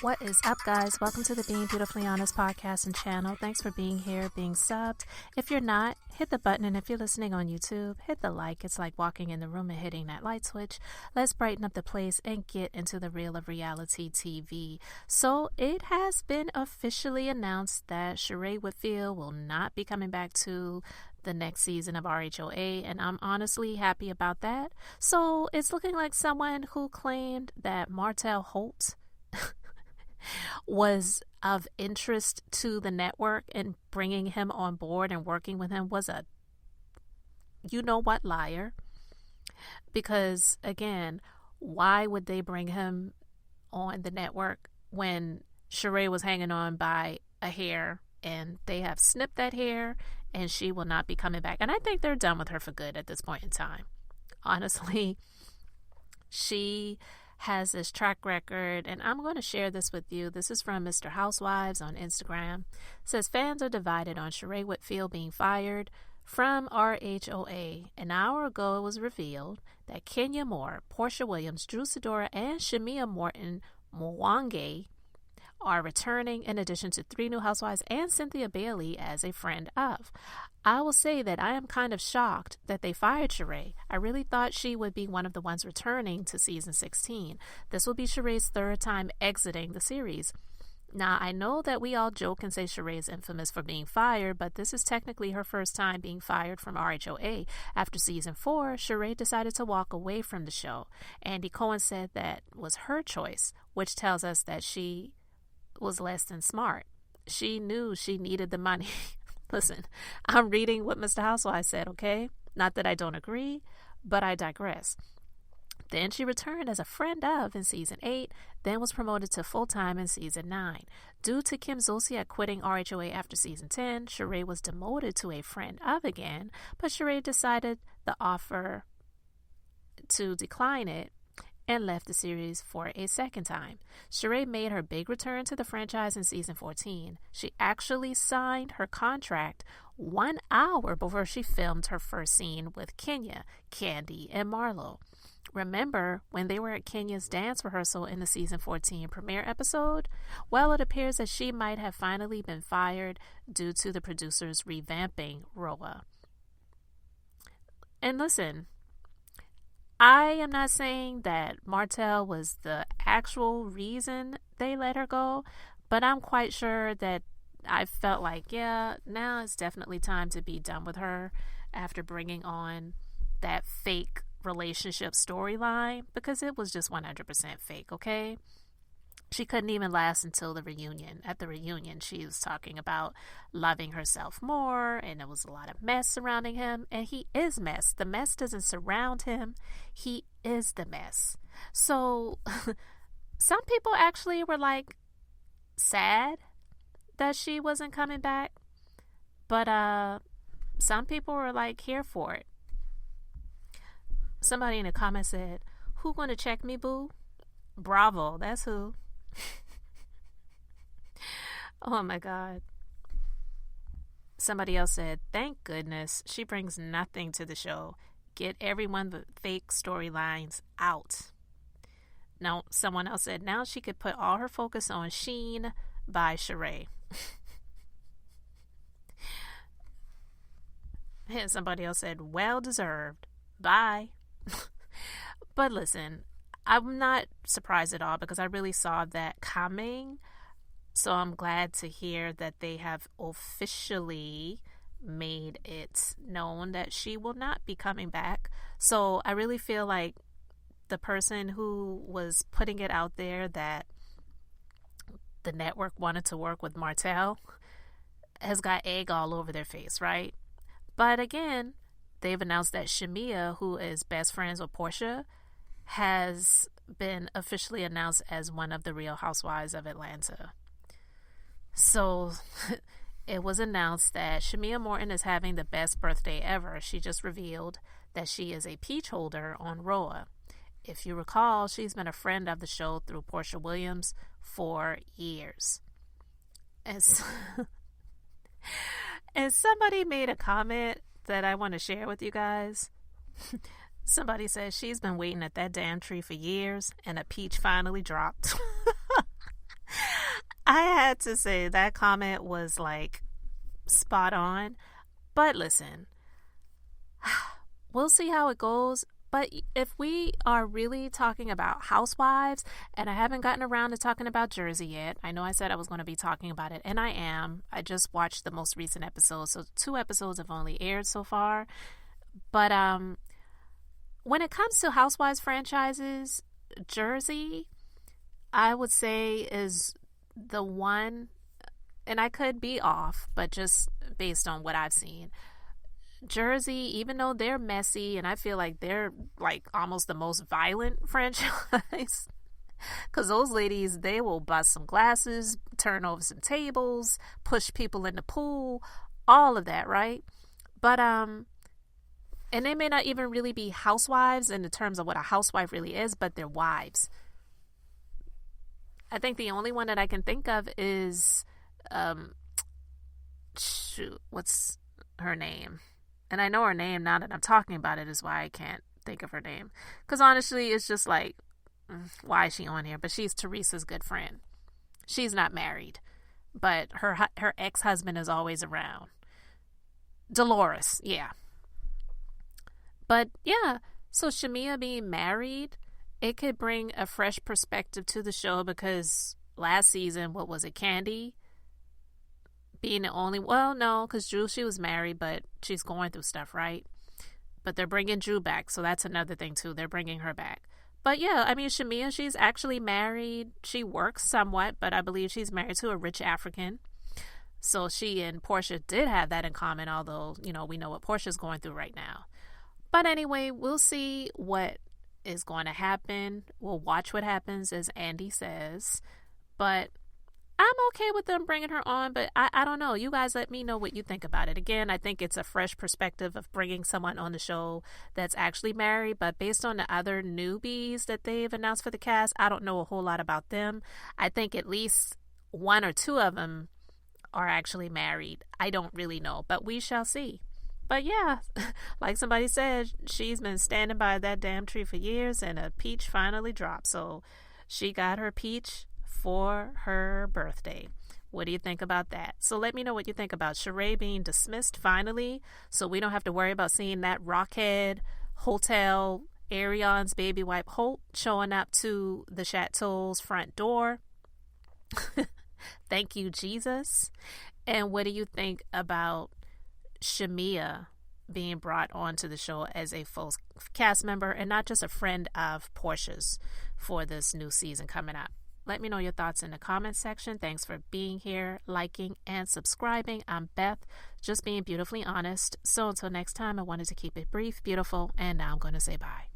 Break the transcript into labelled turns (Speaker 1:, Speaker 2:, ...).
Speaker 1: What is up, guys? Welcome to the Being Beautifully Honest podcast and channel. Thanks for being here, being subbed. If you're not, hit the button, and if you're listening on YouTube, hit the like. It's like walking in the room and hitting that light switch. Let's brighten up the place and get into the real of reality TV. So it has been officially announced that Shereé Whitfield will not be coming back to the next season of RHOA, and I'm honestly happy about that. So it's looking like someone who claimed that Martell Holt was of interest to the network and bringing him on board and working with him was a you-know-what liar. Because, again, why would they bring him on the network when Shereé was hanging on by a hair and they have snipped that hair and she will not be coming back? And I think they're done with her for good at this point in time. Honestly, she has this track record, and I'm going to share this with you. This is from Mr. Housewives on Instagram. It says, fans are divided on Shereé Whitfield being fired from RHOA. An hour ago, it was revealed that Kenya Moore, Portia Williams, Drew Sidora, and Shamia Morton Mwangi are returning, in addition to 3 new housewives and Cynthia Bailey as a friend of. I will say that I am kind of shocked that they fired Shereé. I really thought she would be one of the ones returning to season 16. This will be Shereé's 3rd time exiting the series. Now, I know that we all joke and say Shereé is infamous for being fired, but this is technically her first time being fired from RHOA. After season 4, Shereé decided to walk away from the show. Andy Cohen said that was her choice, which tells us that she was less than smart. She knew she needed the money. Listen, I'm reading what Mr. Housewives said, okay? Not that I don't agree, but I digress. Then she returned as a friend of in season 8, then was promoted to full-time in season 9. Due to Kim Zolciak quitting RHOA after season 10, Shereé was demoted to a friend of again, but Shereé decided the offer to decline it and left the series for a second time. Shereé made her big return to the franchise in season 14. She actually signed her contract 1 hour before she filmed her first scene with Kenya, Candy, and Marlo. Remember when they were at Kenya's dance rehearsal in the season 14 premiere episode? Well, it appears that she might have finally been fired due to the producers revamping RHOA. And listen, I am not saying that Martell was the actual reason they let her go, but I'm quite sure that I felt like, yeah, now it's definitely time to be done with her after bringing on that fake relationship storyline, because it was just 100% fake, okay? She couldn't even last until the reunion. At the reunion, she was talking about loving herself more, and there was a lot of mess surrounding him, and he is mess. The mess doesn't surround him. He is the mess. So some people actually were like sad that she wasn't coming back, but some people were like here for it. Somebody in the comments said, "Who gonna check me, boo?" Bravo, that's who. Oh my God. Somebody else said, "Thank goodness she brings nothing to the show. Get everyone the fake storylines out." Now, someone else said, "Now she could put all her focus on Sheen by Shereé." And somebody else said, "Well deserved. Bye." But listen, I'm not surprised at all because I really saw that coming. So I'm glad to hear that they have officially made it known that she will not be coming back. So I really feel like the person who was putting it out there that the network wanted to work with Martell has got egg all over their face, right? But again, they've announced that Shamea, who is best friends with Portia, has been officially announced as one of the Real Housewives of Atlanta. So it was announced that Shamia Morton is having the best birthday ever. She just revealed that she is a peach holder on RHOA. If you recall, she's been a friend of the show through Portia Williams for years. And somebody made a comment that I want to share with you guys. Somebody says she's been waiting at that damn tree for years and a peach finally dropped. I had to say that comment was like spot on. But listen, we'll see how it goes. But if we are really talking about housewives, and I haven't gotten around to talking about Jersey yet. I know I said I was going to be talking about it, and I am. I just watched the most recent episode, so 2 episodes have only aired so far. But when it comes to housewives franchises, Jersey, I would say, is the one, and I could be off, but just based on what I've seen. Jersey, even though they're messy, and I feel like they're like almost the most violent franchise, because those ladies, they will bust some glasses, turn over some tables, push people in the pool, all of that, right? But and they may not even really be housewives in the terms of what a housewife really is, but they're wives. I think the only one that I can think of is what's her name? And I know her name now that I'm talking about it, is why I can't think of her name. Because honestly, it's just like, why is she on here? But she's Teresa's good friend. She's not married, but her ex-husband is always around. Dolores, yeah. But yeah, so Shamea being married, it could bring a fresh perspective to the show, because last season, what was it, Candy? Being the only, well, no, because Drew, she was married, but she's going through stuff, right? But they're bringing Drew back, so that's another thing too. They're bringing her back. But yeah, I mean, Shamea, she's actually married. She works somewhat, but I believe she's married to a rich African. So she and Portia did have that in common, although, you know, we know what Portia's going through right now. But anyway, we'll see what is going to happen. We'll watch what happens, as Andy says. But I'm okay with them bringing her on, but I don't know. You guys let me know what you think about it. Again, I think it's a fresh perspective of bringing someone on the show that's actually married, but based on the other newbies that they've announced for the cast, I don't know a whole lot about them. I think at least 1 or 2 of them are actually married. I don't really know, but we shall see. But yeah, like somebody said, she's been standing by that damn tree for years, and a peach finally dropped. So she got her peach for her birthday. What do you think about that? So let me know what you think about Shereé being dismissed finally, so we don't have to worry about seeing that Rockhead Hotel Arion's baby wife Holt showing up to the chateau's front door. Thank you, Jesus. And what do you think about Shamea being brought onto the show as a full cast member and not just a friend of Portia's for this new season coming up? Let me know your thoughts in the comments section. Thanks for being here, liking, and subscribing. I'm Beth, just being beautifully honest. So until next time, I wanted to keep it brief, beautiful, and now I'm going to say bye.